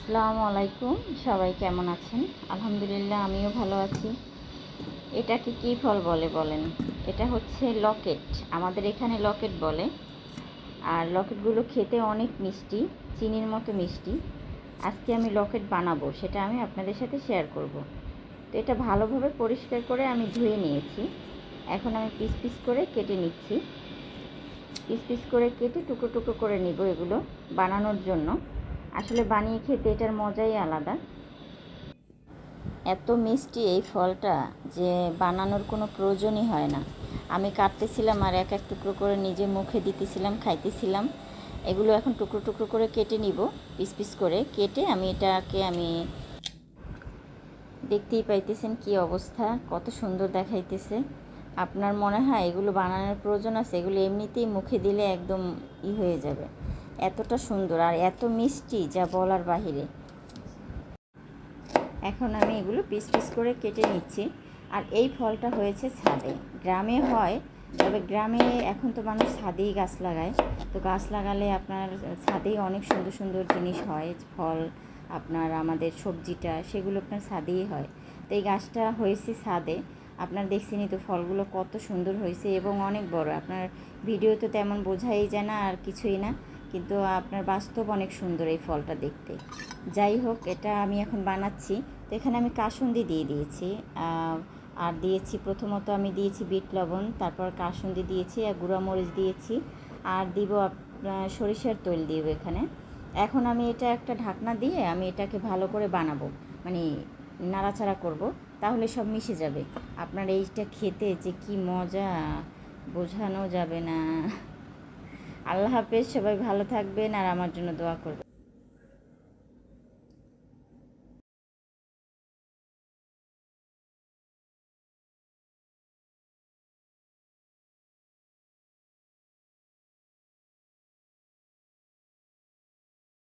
আসসালামু আলাইকুম। সবাই কেমন আছেন? আলহামদুলিল্লাহ, আমিও ভালো আছি। এটাকে কী ফল বলে বলেন? এটা হচ্ছে লকেট। আমাদের এখানে লকেট বলে। আর লকেটগুলো খেতে অনেক মিষ্টি, চিনির মতো মিষ্টি। আজকে আমি লকেট বানাবো, সেটা আমি আপনাদের সাথে শেয়ার করব। তো এটা ভালোভাবে পরিষ্কার করে আমি ধুয়ে নিয়েছি। এখন আমি পিস পিস করে কেটে নিচ্ছি। পিস পিস করে কেটে টুকরো টুকরো করে নিব এগুলো বানানোর জন্য। আসলে বানিয়ে খেতে এটার মজাই আলাদা। এত মিষ্টি এই ফলটা যে বানানোর কোনো প্রয়োজনই হয় না। আমি কাটতেছিলাম আর এক এক টুকরো করে নিজে মুখে দিতেছিলাম, খাইতেছিলাম। এগুলো এখন টুকরো টুকরো করে কেটে নিব, পিস পিস করে কেটে আমি দেখতেই পাইতেছেন কি অবস্থা, কত সুন্দর দেখাইতেছে। আপনার মনে হয় এগুলো বানানোর প্রয়োজন আছে? এগুলো এমনিতেই মুখে দিলে একদম হয়ে যাবে, এতটা সুন্দর আর এত মিষ্টি যা বলার বাহিরে। এখন আমি এগুলো পিস পিস করে কেটে নিচ্ছি। আর এই ফলটা হয়েছে ছাদে, গ্রামে হয়, তবে গ্রামে এখন তো মানুষ ছাদেই গাছ লাগায়। তো গাছ লাগালে আপনার ছাদেই অনেক সুন্দর সুন্দর জিনিস হয়, ফল আপনার আমাদের সবজিটা সেগুলো আপনার ছাদেই হয়। তো এই গাছটা হয়েছে ছাদে, আপনার দেখছেনই তো ফলগুলো কত সুন্দর হয়েছে এবং অনেক বড়। আপনার ভিডিও তো তেমন বোঝাই যায় না আর কিছুই না, কিন্তু আপনার বাস্তব অনেক সুন্দর এই ফলটা দেখতে। যাই হোক, এটা আমি এখন বানাচ্ছি। তো এখানে আমি কাসুন্দি দিয়ে দিয়েছি, আর দিয়েছি প্রথমত আমি দিয়েছি বিট লবণ, তারপর কাসুন্দি দিয়েছি আর গুঁড়ামরিচ দিয়েছি, আর দিব আপনার সরিষার তেল দিব এখানে। এখন আমি এটা একটা ঢাকনা দিয়ে আমি এটাকে ভালো করে বানাবো, মানে নাড়াচাড়া করব, তাহলে সব মিশে যাবে। আপনার এইটা খেতে যে কি মজা বোঝানো যাবে না। আল্লাহ হাফেজ, সবাই ভালো থাকবেন আর আমার জন্য দোয়া করবেন।